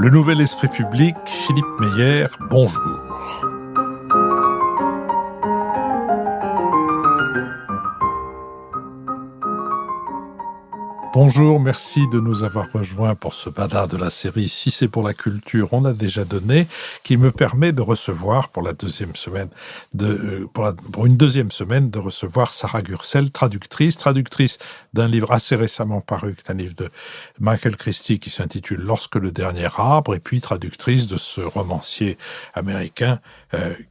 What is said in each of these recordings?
Le Nouvel Esprit Public, Philippe Meyer, bonjour. Bonjour, merci de nous avoir rejoints pour ce balado de la série Si c'est pour la culture, on a déjà donné, qui me permet de recevoir pour une deuxième semaine de recevoir Sarah Gursel, traductrice d'un livre assez récemment paru, qui est un livre de Michael Christie qui s'intitule Lorsque le dernier arbre, et puis traductrice de ce romancier américain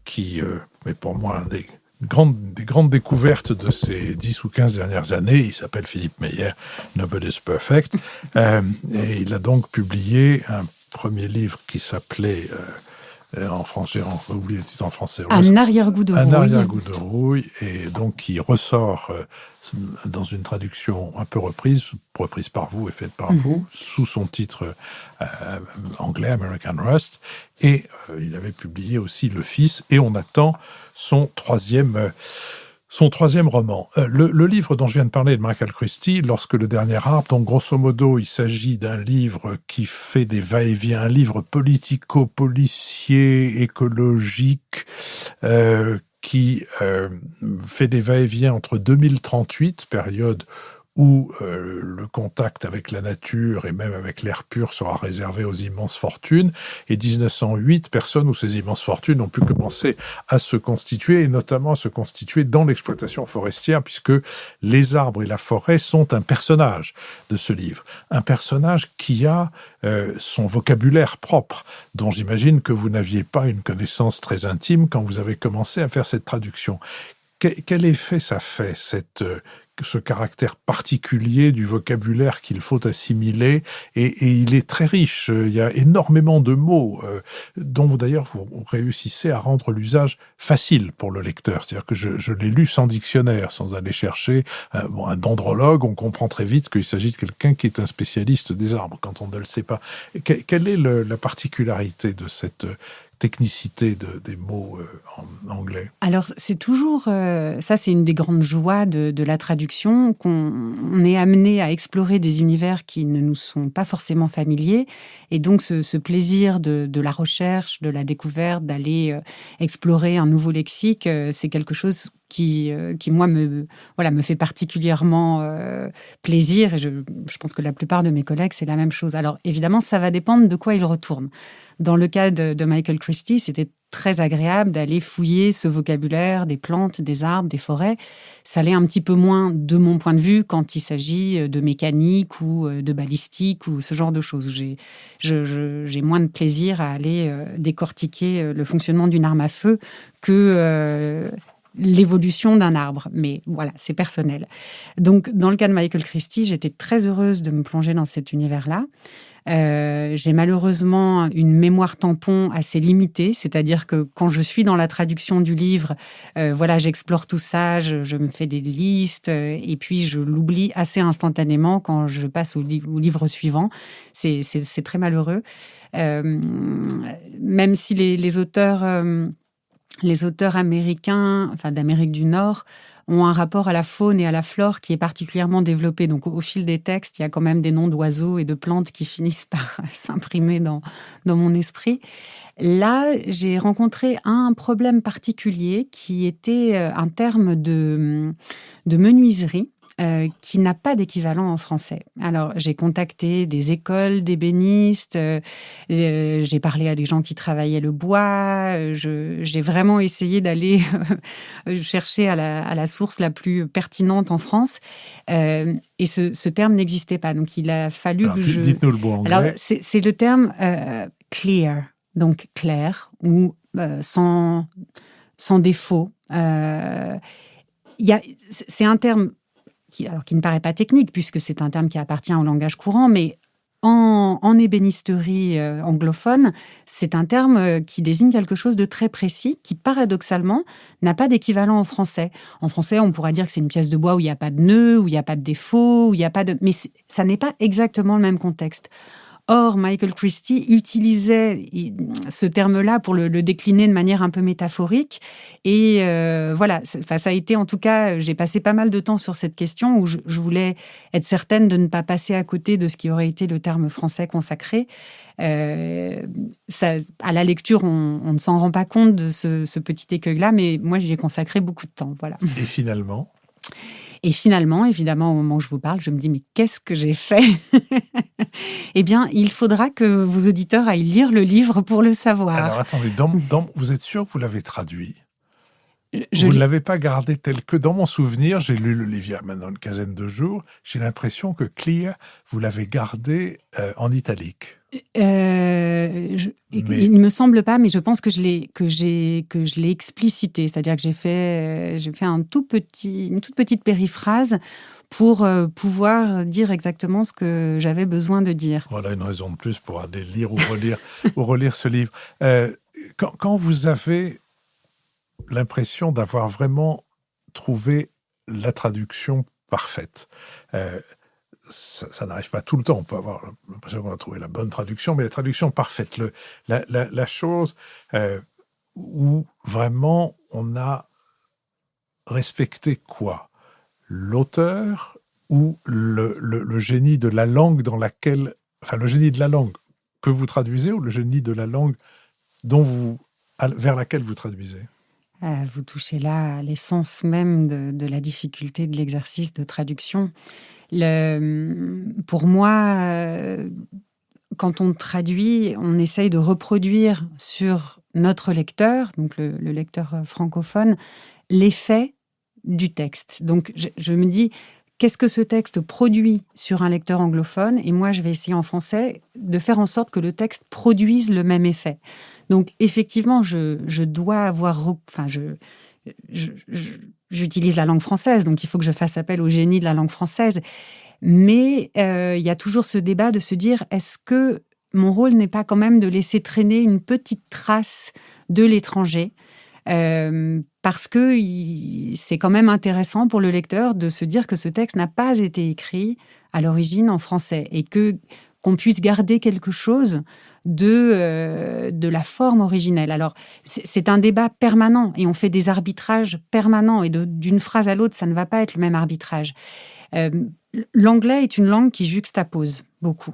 qui est pour moi un des grandes découvertes de ces 10 ou 15 dernières années. Il s'appelle Philippe Meyer, Nobody's Perfect. Et il a donc publié un premier livre qui s'appelait, en français, on va oublier le titre en français. Un arrière-goût de rouille. Un arrière-goût de rouille, et donc qui ressort dans une traduction un peu reprise par vous et faite par vous, sous son titre anglais, American Rust. Et il avait publié aussi Le Fils, et on attend son troisième roman. Le livre dont je viens de parler de Michael Christie, Lorsque le dernier arbre, donc grosso modo, il s'agit d'un livre qui fait des va-et-vient, un livre politico-policier, écologique, qui fait des va-et-vient entre 2038, période où le contact avec la nature et même avec l'air pur sera réservé aux immenses fortunes, et 1908, personnes où ces immenses fortunes ont pu commencer à se constituer, et notamment à se constituer dans l'exploitation forestière, puisque les arbres et la forêt sont un personnage de ce livre. Un personnage qui a son vocabulaire propre, dont j'imagine que vous n'aviez pas une connaissance très intime quand vous avez commencé à faire cette traduction. Quel effet ça fait, ce caractère particulier du vocabulaire qu'il faut assimiler, et il est très riche. Il y a énormément de mots dont d'ailleurs vous réussissez à rendre l'usage facile pour le lecteur. C'est-à-dire que je l'ai lu sans dictionnaire, sans aller chercher un dendrologue. On comprend très vite qu'il s'agit de quelqu'un qui est un spécialiste des arbres quand on ne le sait pas. Quelle est la particularité de cette technicité des mots en anglais? Alors, c'est toujours... ça, c'est une des grandes joies de la traduction, qu'on est amené à explorer des univers qui ne nous sont pas forcément familiers. Et donc, ce plaisir de la recherche, de la découverte, d'aller explorer un nouveau lexique, c'est quelque chose qui moi, me fait particulièrement plaisir. Et je pense que la plupart de mes collègues, c'est la même chose. Alors, évidemment, ça va dépendre de quoi ils retournent. Dans le cas de Michael Christie, c'était très agréable d'aller fouiller ce vocabulaire des plantes, des arbres, des forêts. Ça l'est un petit peu moins, de mon point de vue, quand il s'agit de mécanique ou de balistique ou ce genre de choses. J'ai moins de plaisir à aller décortiquer le fonctionnement d'une arme à feu que l'évolution d'un arbre. Mais voilà, c'est personnel. Donc, dans le cas de Michael Christie, j'étais très heureuse de me plonger dans cet univers-là. J'ai malheureusement une mémoire tampon assez limitée, c'est-à-dire que quand je suis dans la traduction du livre, j'explore tout ça, je me fais des listes, et puis je l'oublie assez instantanément quand je passe au livre suivant. C'est très malheureux. Même si les auteurs américains, enfin d'Amérique du Nord, ont un rapport à la faune et à la flore qui est particulièrement développé. Donc, au fil des textes, il y a quand même des noms d'oiseaux et de plantes qui finissent par s'imprimer dans mon esprit. Là, j'ai rencontré un problème particulier qui était un terme de menuiserie, qui n'a pas d'équivalent en français. Alors, j'ai contacté des écoles d'ébénistes, j'ai parlé à des gens qui travaillaient le bois, j'ai vraiment essayé d'aller chercher à la source la plus pertinente en France, et ce terme n'existait pas. Donc, il a fallu Alors, dites-nous le mot anglais. Alors, c'est le terme clear, donc clair, ou sans défaut. C'est un terme qui ne paraît pas technique, puisque c'est un terme qui appartient au langage courant, mais en ébénisterie anglophone, c'est un terme qui désigne quelque chose de très précis, qui paradoxalement n'a pas d'équivalent en français. En français, on pourrait dire que c'est une pièce de bois où il n'y a pas de nœud, où il n'y a pas de défaut, où il n'y a pas de... Mais ça n'est pas exactement le même contexte. Or, Michael Christie utilisait ce terme-là pour le décliner de manière un peu métaphorique. Et voilà, ça a été, en tout cas, j'ai passé pas mal de temps sur cette question où je voulais être certaine de ne pas passer à côté de ce qui aurait été le terme français consacré. À la lecture, on ne s'en rend pas compte de ce petit écueil-là, mais moi, j'y ai consacré beaucoup de temps. Voilà. Et finalement, évidemment, au moment où je vous parle, je me dis, mais qu'est-ce que j'ai fait? Eh bien, il faudra que vos auditeurs aillent lire le livre pour le savoir. Alors, attendez, vous êtes sûr que vous l'avez traduit? Vous ne l'avez pas gardé tel que dans mon souvenir, j'ai lu le livre il y a maintenant une quinzaine de jours, j'ai l'impression que Clear, vous l'avez gardé en italique. Il ne me semble pas, mais je pense que je l'ai explicité, c'est-à-dire que j'ai fait une toute petite périphrase pour pouvoir dire exactement ce que j'avais besoin de dire. Voilà une raison de plus pour aller lire ou relire ce livre. Quand vous avez l'impression d'avoir vraiment trouvé la traduction parfaite, ça n'arrive pas tout le temps. On peut avoir l'impression qu'on a trouvé la bonne traduction, mais la traduction parfaite, la chose où vraiment on a respecté quoi? L'auteur ou le génie de la langue dans laquelle... Enfin, le génie de la langue que vous traduisez ou le génie de la langue vers laquelle vous traduisez? Vous touchez là à l'essence même de la difficulté de l'exercice de traduction. Pour moi, quand on traduit, on essaye de reproduire sur notre lecteur, donc le lecteur francophone, l'effet du texte. Donc, je me dis, qu'est-ce que ce texte produit sur un lecteur anglophone? Et moi, je vais essayer en français de faire en sorte que le texte produise le même effet. Donc, effectivement, je dois avoir... j'utilise la langue française, donc il faut que je fasse appel au génie de la langue française. Mais il y a toujours ce débat de se dire, est-ce que mon rôle n'est pas quand même de laisser traîner une petite trace de l'étranger ? Parce que c'est quand même intéressant pour le lecteur de se dire que ce texte n'a pas été écrit à l'origine en français et qu'on puisse garder quelque chose de la forme originelle. Alors, c'est un débat permanent et on fait des arbitrages permanents et d'une phrase à l'autre, ça ne va pas être le même arbitrage. L'anglais est une langue qui juxtapose beaucoup.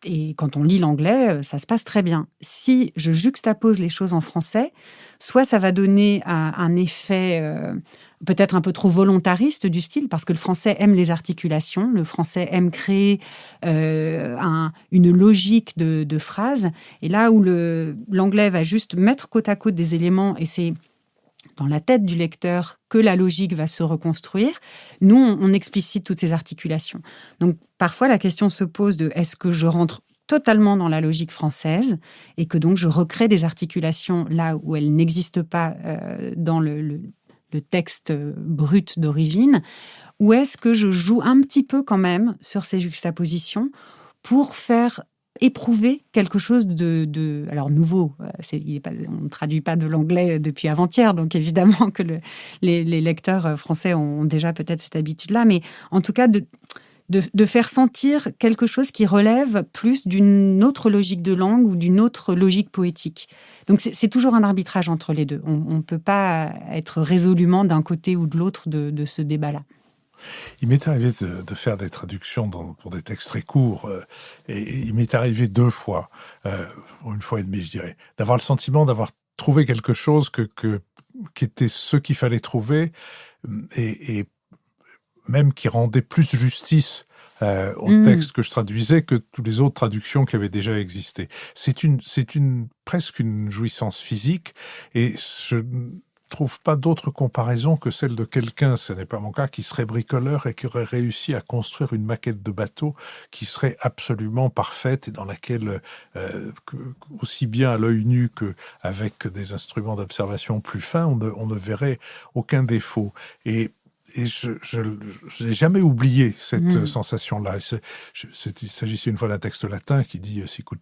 Et quand on lit l'anglais, ça se passe très bien. Si je juxtapose les choses en français, soit ça va donner un effet peut-être un peu trop volontariste du style, parce que le français aime les articulations, le français aime créer une logique de phrases. Et là où l'anglais va juste mettre côte à côte des éléments, et c'est dans la tête du lecteur que la logique va se reconstruire, nous, on explicite toutes ces articulations. Donc, parfois, la question se pose de est-ce que je rentre totalement dans la logique française et que donc je recrée des articulations là où elles n'existent pas dans le texte brut d'origine, ou est-ce que je joue un petit peu quand même sur ces juxtapositions pour faire éprouver quelque chose alors nouveau. On ne traduit pas de l'anglais depuis avant-hier, donc évidemment que les lecteurs français ont déjà peut-être cette habitude-là, mais en tout cas de faire sentir quelque chose qui relève plus d'une autre logique de langue ou d'une autre logique poétique. Donc c'est toujours un arbitrage entre les deux. On ne peut pas être résolument d'un côté ou de l'autre de ce débat-là. Il m'est arrivé de faire des traductions pour des textes très courts, et il m'est arrivé 2 fois, ou 1 fois et demie, je dirais, d'avoir le sentiment d'avoir trouvé quelque chose qui était ce qu'il fallait trouver, et même qui rendait plus justice au texte que je traduisais que toutes les autres traductions qui avaient déjà existé. C'est presque une jouissance physique, et je trouve pas d'autre comparaison que celle de quelqu'un, ce n'est pas mon cas, qui serait bricoleur et qui aurait réussi à construire une maquette de bateau qui serait absolument parfaite et dans laquelle, aussi bien à l'œil nu qu'avec des instruments d'observation plus fins, on ne verrait aucun défaut. Et je n'ai jamais oublié cette sensation-là. Il s'agissait une fois d'un texte latin qui dit sicut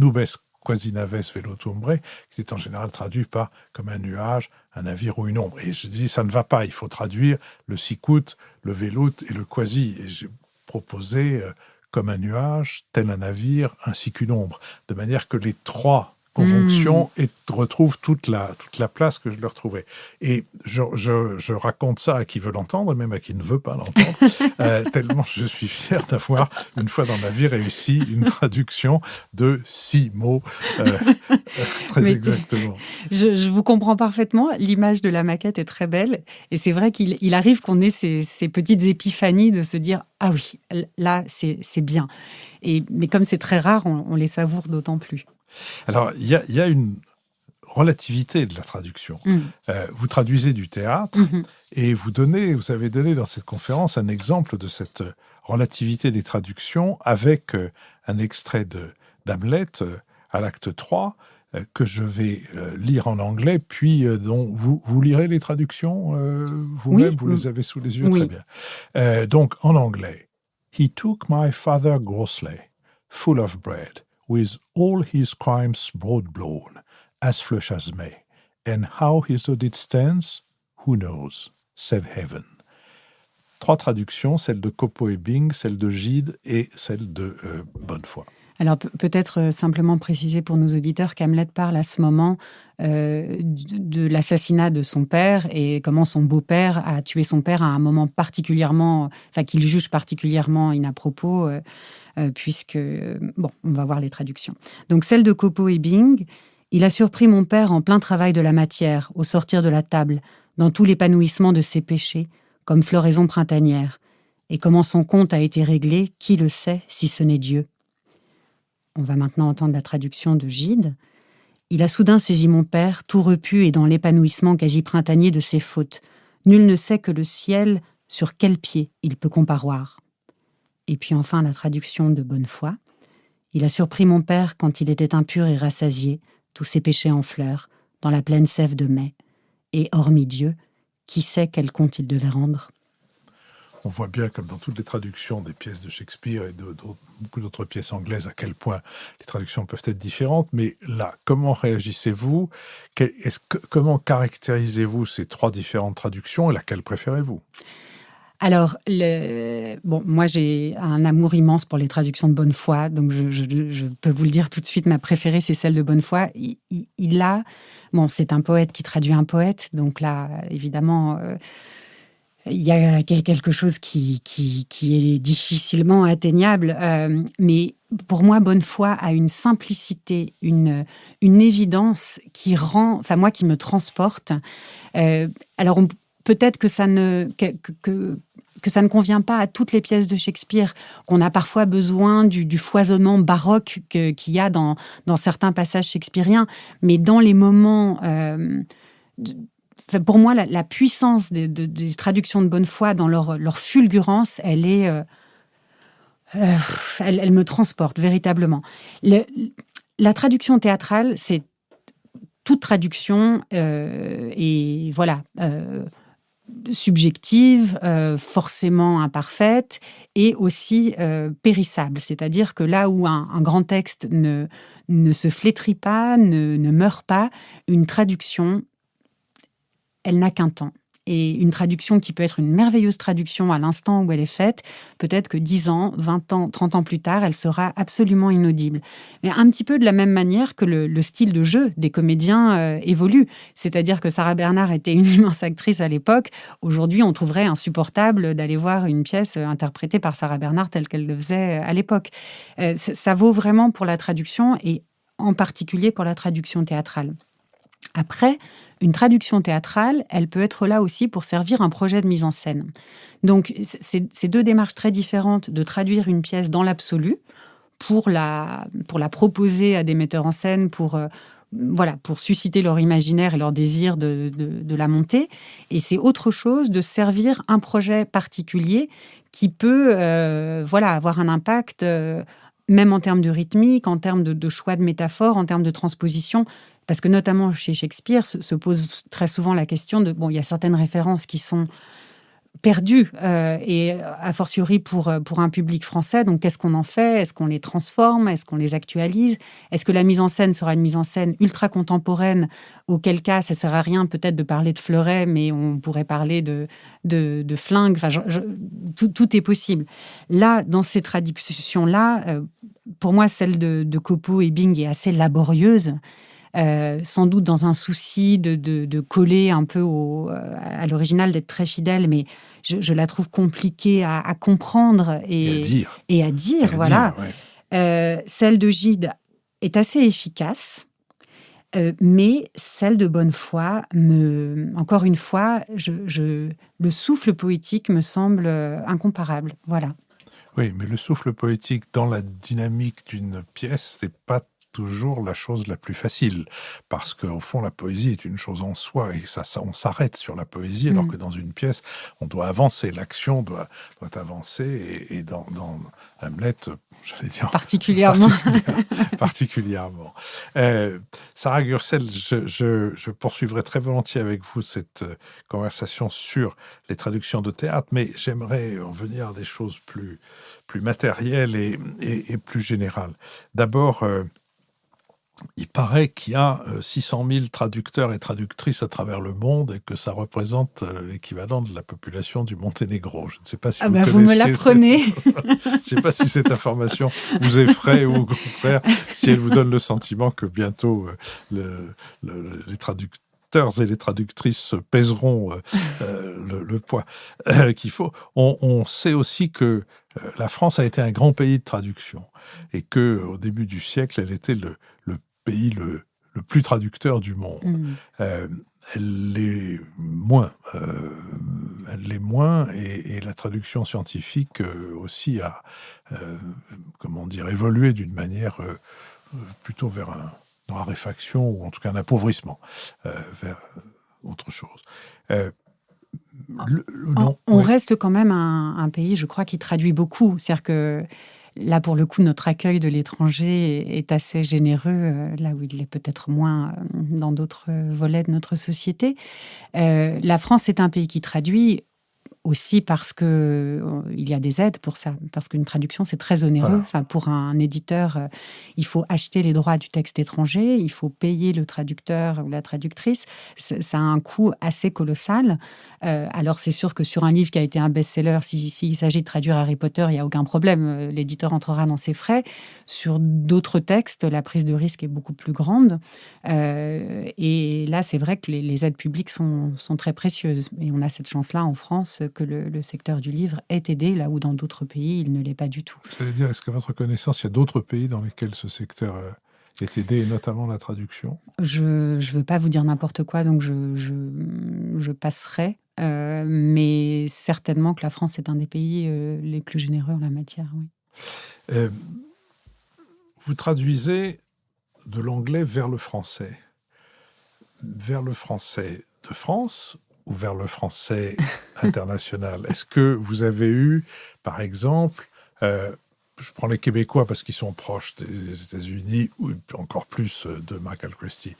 nubes quasi naves velotumbre, qui est en général traduit par comme un nuage, un navire ou une ombre. Et je dis, ça ne va pas, il faut traduire le sicut, le velut et le quasi. Et j'ai proposé comme un nuage, tel un navire, ainsi qu'une ombre. De manière que les trois conjonctions retrouvent toute la place que je leur trouvais. Et je raconte ça à qui veut l'entendre, et même à qui ne veut pas l'entendre, tellement je suis fier d'avoir, une fois dans ma vie, réussi une traduction de 6 mots, très Mais exactement. je vous comprends parfaitement. L'image de la maquette est très belle. Et c'est vrai qu'il arrive qu'on ait ces petites épiphanies de se dire « Ah oui, là, c'est bien ». Mais comme c'est très rare, on les savoure d'autant plus. Alors, il y a une relativité de la traduction. Vous traduisez du théâtre et vous avez donné dans cette conférence un exemple de cette relativité des traductions avec un extrait d'Hamlet à l'acte 3 que je vais lire en anglais, puis dont vous lirez les traductions vous-même, Oui. vous les avez sous les yeux, Oui. très bien. Donc, en anglais. « He took my father grossly, full of bread, with all his crimes broad-blown, as flush as May, and how his audit stands, who knows, save heaven. » 3 traductions, celle de Copeau et Byng, celle de Gide et celle de Bonnefoy. Alors peut-être simplement préciser pour nos auditeurs qu'Hamlet parle à ce moment de l'assassinat de son père et comment son beau-père a tué son père à un moment particulièrement, enfin qu'il juge particulièrement inapropos, puisque, bon, on va voir les traductions. Donc celle de Copeau et Byng, il a surpris mon père en plein travail de la matière, au sortir de la table, dans tout l'épanouissement de ses péchés, comme floraison printanière. Et comment son compte a été réglé, qui le sait, si ce n'est Dieu. On va maintenant entendre la traduction de Gide. Il a soudain saisi mon père, tout repu et dans l'épanouissement quasi printanier de ses fautes. Nul ne sait que le ciel, sur quel pied il peut comparoir. Et puis enfin la traduction de Bonnefoy. Il a surpris mon père quand il était impur et rassasié, tous ses péchés en fleurs, dans la pleine sève de mai. Et hormis Dieu, qui sait quel compte il devait rendre? On voit bien, comme dans toutes les traductions des pièces de Shakespeare et beaucoup d'autres pièces anglaises, à quel point les traductions peuvent être différentes. Mais là, comment réagissez-vous? Comment caractérisez-vous ces 3 différentes traductions et laquelle préférez-vous? Alors, moi j'ai un amour immense pour les traductions de Bonnefoy, donc je peux vous le dire tout de suite, ma préférée c'est celle de Bonnefoy. C'est un poète qui traduit un poète, donc là, évidemment, il y a quelque chose qui est difficilement atteignable, mais pour moi, Bonnefoy a une simplicité, une évidence qui me transporte. Alors, peut-être que ça ne convient pas à toutes les pièces de Shakespeare, qu'on a parfois besoin du foisonnement baroque qu'il y a dans certains passages shakespeariens, mais dans les moments... pour moi, la puissance des traductions de Bonnefoy dans leur fulgurance, elle me transporte véritablement. La traduction théâtrale, c'est toute traduction et voilà... subjective, forcément imparfaite et aussi périssable. C'est-à-dire que là où un grand texte ne se flétrit pas, ne meurt pas, une traduction, elle n'a qu'un temps. Et une traduction qui peut être une merveilleuse traduction à l'instant où elle est faite, peut-être que 10 ans, 20 ans, 30 ans plus tard, elle sera absolument inaudible. Mais un petit peu de la même manière que le style de jeu des comédiens évolue. C'est-à-dire que Sarah Bernhardt était une immense actrice à l'époque. Aujourd'hui, on trouverait insupportable d'aller voir une pièce interprétée par Sarah Bernhardt telle qu'elle le faisait à l'époque. Ça vaut vraiment pour la traduction et en particulier pour la traduction théâtrale. Après, une traduction théâtrale, elle peut être là aussi pour servir un projet de mise en scène. Donc, c'est 2 démarches très différentes de traduire une pièce dans l'absolu pour la proposer à des metteurs en scène, pour susciter leur imaginaire et leur désir de la monter. Et c'est autre chose de servir un projet particulier qui peut avoir un impact... même en termes de rythmique, en termes de choix de métaphores, en termes de transposition, parce que notamment chez Shakespeare se pose très souvent la question de... il y a certaines références qui sont perdus, et a fortiori pour un public français. Donc, qu'est-ce qu'on en fait? Est-ce qu'on les transforme? Est-ce qu'on les actualise? Est-ce que la mise en scène sera une mise en scène ultra contemporaine? Auquel cas, ça sert à rien peut-être de parler de fleurets, mais on pourrait parler de flingues. Enfin, tout est possible. Là, dans ces traductions-là, pour moi, celle de Copeau et Bing est assez laborieuse. Sans doute dans un souci de coller un peu à l'original, d'être très fidèle, mais je la trouve compliquée à comprendre Et à dire. et à dire, voilà. Dire, ouais. Celle de Gide est assez efficace, mais celle de Bonnefoy, encore une fois, le souffle poétique me semble incomparable. Voilà. Oui, mais le souffle poétique dans la dynamique d'une pièce, c'est pas toujours la chose la plus facile, parce qu'au fond, la poésie est une chose en soi, et on s'arrête sur la poésie, alors que dans une pièce, on doit avancer, l'action doit avancer, et dans Hamlet, j'allais dire... Particulièrement. Particulièrement. Sarah Gursel, je poursuivrai très volontiers avec vous cette conversation sur les traductions de théâtre, mais j'aimerais en venir à des choses plus matérielles et plus générales. D'abord, il paraît qu'il y a 600 000 traducteurs et traductrices à travers le monde et que ça représente l'équivalent de la population du Monténégro. Je ne sais pas si vous me l'apprenez. Je ne sais pas si cette information vous effraie ou au contraire, si elle vous donne le sentiment que bientôt les traducteurs et les traductrices pèseront le poids qu'il faut. On sait aussi que la France a été un grand pays de traduction et que au début du siècle, elle était le pays le plus traducteur du monde. Elle l'est moins. Et la traduction scientifique aussi a évolué d'une manière plutôt vers une raréfaction ou en tout cas un appauvrissement vers autre chose. On reste quand même un pays, je crois, qui traduit beaucoup. C'est-à-dire que là, pour le coup, notre accueil de l'étranger est assez généreux, là où il l'est peut-être moins dans d'autres volets de notre société. La France est un pays qui traduit aussi parce que il y a des aides pour ça, parce qu'une traduction, c'est très onéreux. Voilà. Enfin, pour un éditeur, il faut acheter les droits du texte étranger, il faut payer le traducteur ou la traductrice. Ça a un coût assez colossal. Alors, c'est sûr que sur un livre qui a été un best-seller, s'il s'agit de traduire Harry Potter, il n'y a aucun problème. L'éditeur entrera dans ses frais. Sur d'autres textes, la prise de risque est beaucoup plus grande. Et là, c'est vrai que les aides publiques sont très précieuses. Et on a cette chance-là en France que le secteur du livre est aidé, là où dans d'autres pays, il ne l'est pas du tout. J'allais dire, est-ce qu'à votre connaissance, il y a d'autres pays dans lesquels ce secteur est aidé, et notamment la traduction? Je ne veux pas vous dire n'importe quoi, donc je passerai. Mais certainement que la France est un des pays les plus généreux en la matière, oui. Vous traduisez de l'anglais vers le français. Vers le français de France ou vers le français international? Est-ce que vous avez eu, par exemple, je prends les Québécois parce qu'ils sont proches des États-Unis, ou encore plus de Michael Christie,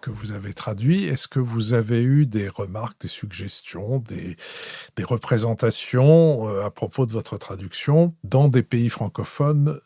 que vous avez traduit. Est-ce que vous avez eu des remarques, des suggestions, des représentations à propos de votre traduction dans des pays francophones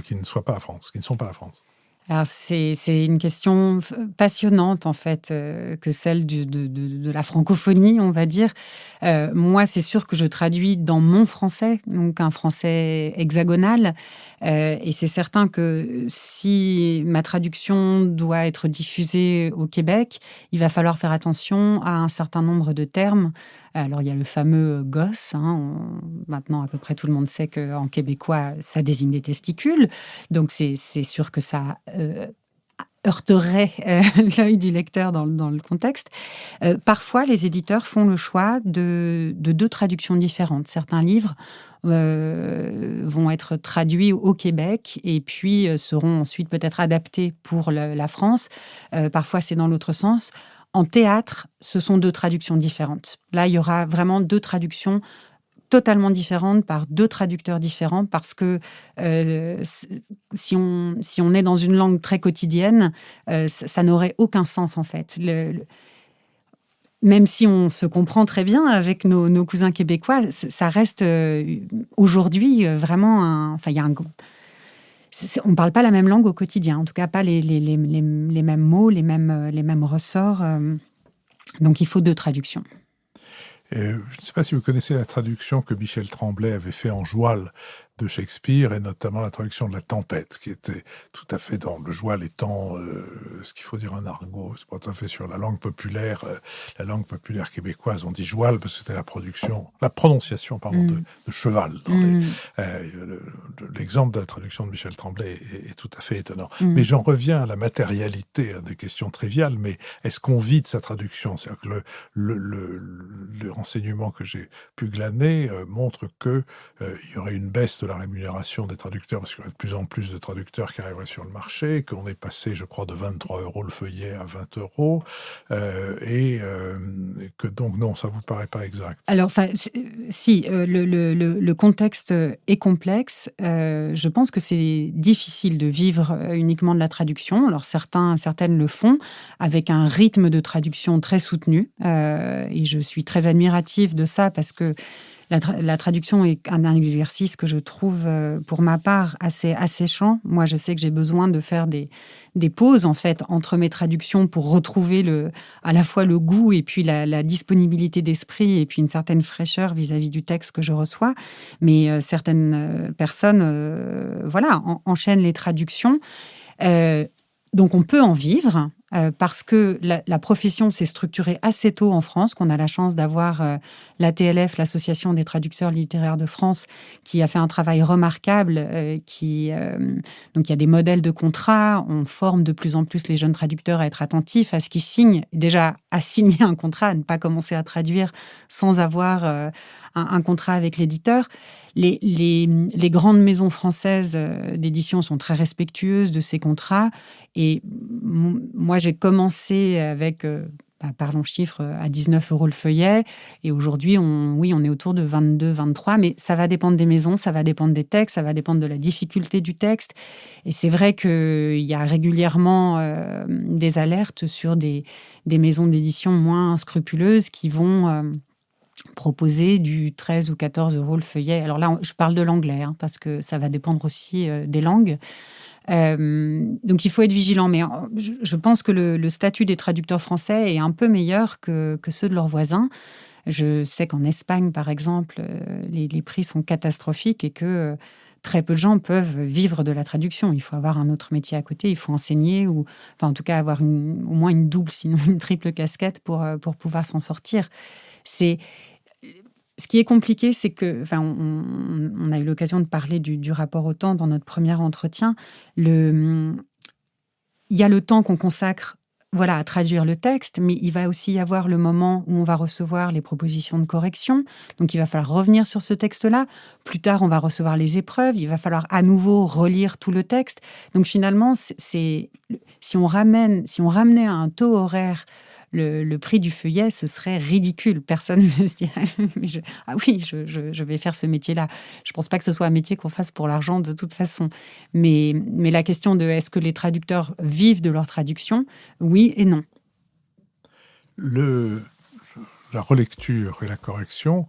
qui ne sont pas la France? Alors, c'est une question passionnante, en fait, que celle de la francophonie, on va dire. Moi, c'est sûr que je traduis dans mon français, donc un français hexagonal. Et c'est certain que si ma traduction doit être diffusée au Québec, il va falloir faire attention à un certain nombre de termes. Alors, il y a le fameux gosse. Maintenant, à peu près tout le monde sait qu'en québécois, ça désigne les testicules. Donc, c'est sûr que ça heurterait l'œil du lecteur dans le contexte. Parfois, les éditeurs font le choix de deux traductions différentes. Certains livres vont être traduits au Québec et puis seront ensuite peut-être adaptés pour la France. Parfois, c'est dans l'autre sens. En théâtre, ce sont deux traductions différentes. Là, il y aura vraiment deux traductions totalement différentes par deux traducteurs différents parce que si on est dans une langue très quotidienne, ça n'aurait aucun sens en fait. même si on se comprend très bien avec nos cousins québécois, ça reste aujourd'hui vraiment enfin, il y a on ne parle pas la même langue au quotidien, en tout cas pas les mêmes mots, les mêmes ressorts. Donc il faut 2 traductions. Je ne sais pas si vous connaissez la traduction que Michel Tremblay avait fait en joual de Shakespeare, et notamment la traduction de La Tempête, qui était tout à fait dans le joual étant ce qu'il faut dire un argot, c'est pas tout à fait sur la langue populaire québécoise. On dit joual parce que c'était la prononciation, pardon, de cheval. L'exemple de la traduction de Michel Tremblay est tout à fait étonnant. Mais j'en reviens à la matérialité, à des questions triviales, mais est-ce qu'on vit de sa traduction? C'est-à-dire que le renseignement que j'ai pu glaner montre que il y aurait une baisse de la rémunération des traducteurs, parce qu'il y a de plus en plus de traducteurs qui arriveraient sur le marché, qu'on est passé, je crois, de 23 € le feuillet à 20 €, et que donc, non, ça vous paraît pas exact? Alors, enfin, si, le contexte est complexe. Je pense que c'est difficile de vivre uniquement de la traduction. Alors, certaines le font avec un rythme de traduction très soutenu. Et je suis très admirative de ça parce que la traduction est un exercice que je trouve, pour ma part, assez asséchant. Moi, je sais que j'ai besoin de faire des pauses, en fait, entre mes traductions pour retrouver à la fois le goût et puis la disponibilité d'esprit et puis une certaine fraîcheur vis-à-vis du texte que je reçois. Mais certaines personnes, voilà, enchaînent les traductions. Donc on peut en vivre parce que la profession s'est structurée assez tôt en France, qu'on a la chance d'avoir l'ATLF, l'Association des traducteurs littéraires de France, qui a fait un travail remarquable. Donc il y a des modèles de contrats, on forme de plus en plus les jeunes traducteurs à être attentifs à ce qu'ils signent, déjà à signer un contrat, à ne pas commencer à traduire sans avoir un contrat avec l'éditeur. Les grandes maisons françaises d'édition sont très respectueuses de ces contrats. Et moi, j'ai commencé avec, parlons chiffres, à 19 € le feuillet. Et aujourd'hui, on est autour de 22, 23. Mais ça va dépendre des maisons, ça va dépendre des textes, ça va dépendre de la difficulté du texte. Et c'est vrai qu'il y a régulièrement des alertes sur des maisons d'édition moins scrupuleuses qui vont proposer du 13 ou 14 € le feuillet. Alors là, je parle de l'anglais, parce que ça va dépendre aussi des langues. Donc il faut être vigilant. Mais je pense que le statut des traducteurs français est un peu meilleur que ceux de leurs voisins. Je sais qu'en Espagne, par exemple, les prix sont catastrophiques et que très peu de gens peuvent vivre de la traduction. Il faut avoir un autre métier à côté, il faut enseigner, ou enfin, en tout cas avoir au moins une double, sinon une triple casquette pour pouvoir s'en sortir. Ce qui est compliqué, c'est que, enfin, on a eu l'occasion de parler du rapport au temps dans notre premier entretien. Il y a le temps qu'on consacre, voilà, à traduire le texte, mais il va aussi y avoir le moment où on va recevoir les propositions de correction. Donc, il va falloir revenir sur ce texte-là. Plus tard, on va recevoir les épreuves. Il va falloir à nouveau relire tout le texte. Donc, finalement, si on ramenait à un taux horaire le prix du feuillet, ce serait ridicule. Personne ne se dirait mais je vais faire ce métier-là. Je ne pense pas que ce soit un métier qu'on fasse pour l'argent de toute façon. Mais la question de est-ce que les traducteurs vivent de leur traduction? Oui et non. La relecture et la correction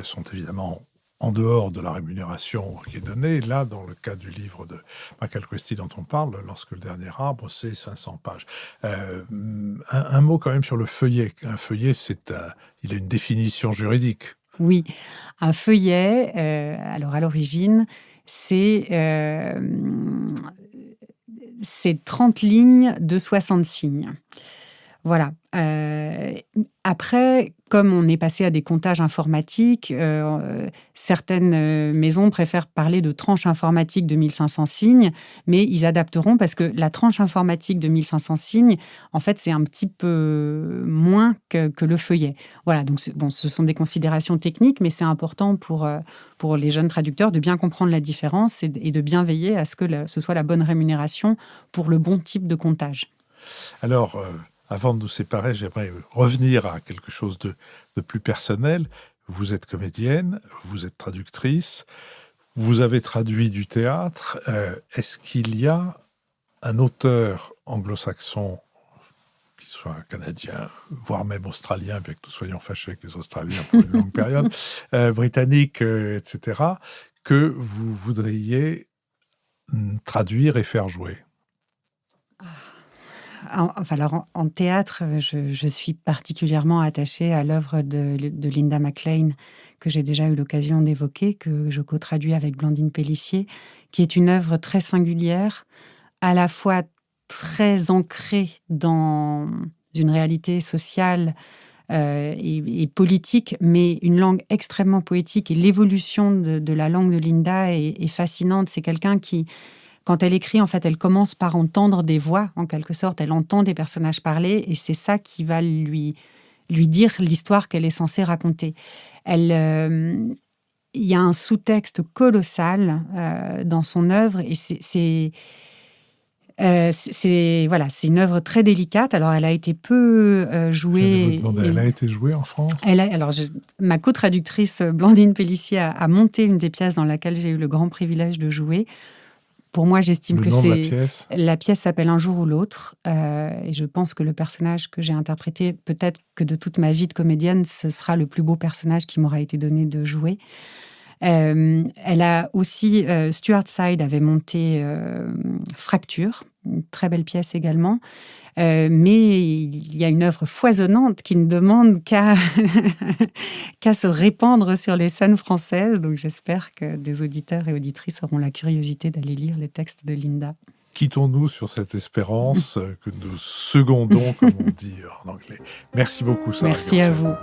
sont évidemment en dehors de la rémunération qui est donnée. Là, dans le cas du livre de Michael Christie dont on parle, Lorsque le dernier arbre, c'est 500 pages. Un mot quand même sur le feuillet. Un feuillet, il a une définition juridique. Oui, un feuillet, alors à l'origine, c'est 30 lignes de 60 signes. Voilà. Après, comme on est passé à des comptages informatiques, certaines maisons préfèrent parler de tranche informatique de 1500 signes, mais ils adapteront parce que la tranche informatique de 1500 signes, en fait, c'est un petit peu moins que le feuillet. Voilà, donc ce sont des considérations techniques, mais c'est important pour les jeunes traducteurs de bien comprendre la différence et de bien veiller à ce que ce soit la bonne rémunération pour le bon type de comptage. Alors, avant de nous séparer, j'aimerais revenir à quelque chose de plus personnel. Vous êtes comédienne, vous êtes traductrice, vous avez traduit du théâtre. Est-ce qu'il y a un auteur anglo-saxon qui soit canadien, voire même australien, bien que nous soyons fâchés avec les Australiens pour une longue période, britannique, etc., que vous voudriez traduire et faire jouer? En théâtre, je suis particulièrement attachée à l'œuvre de Linda McLean, que j'ai déjà eu l'occasion d'évoquer, que je co-traduis avec Blandine Pélissier, qui est une œuvre très singulière, à la fois très ancrée dans une réalité sociale et politique, mais une langue extrêmement poétique. Et l'évolution de la langue de Linda est fascinante. C'est quelqu'un qui, quand elle écrit, en fait, elle commence par entendre des voix, en quelque sorte. Elle entend des personnages parler, et c'est ça qui va lui dire l'histoire qu'elle est censée raconter. Il y a un sous-texte colossal dans son œuvre, et c'est une œuvre très délicate. Alors, elle a été peu jouée. Elle a été jouée en France? Ma co-traductrice Blandine Pélissier a monté une des pièces dans laquelle j'ai eu le grand privilège de jouer. Pour moi, j'estime que la pièce s'appelle Un jour ou l'autre, et je pense que le personnage que j'ai interprété, peut-être que de toute ma vie de comédienne, ce sera le plus beau personnage qui m'aura été donné de jouer. Elle a aussi, Stuart Side avait monté Fracture, une très belle pièce également. Mais il y a une œuvre foisonnante qui ne demande qu'à se répandre sur les scènes françaises. Donc j'espère que des auditeurs et auditrices auront la curiosité d'aller lire les textes de Linda. Quittons-nous sur cette espérance que nous secondons, comme on dit en anglais. Merci beaucoup, Sarah Merci Gersel. à vous.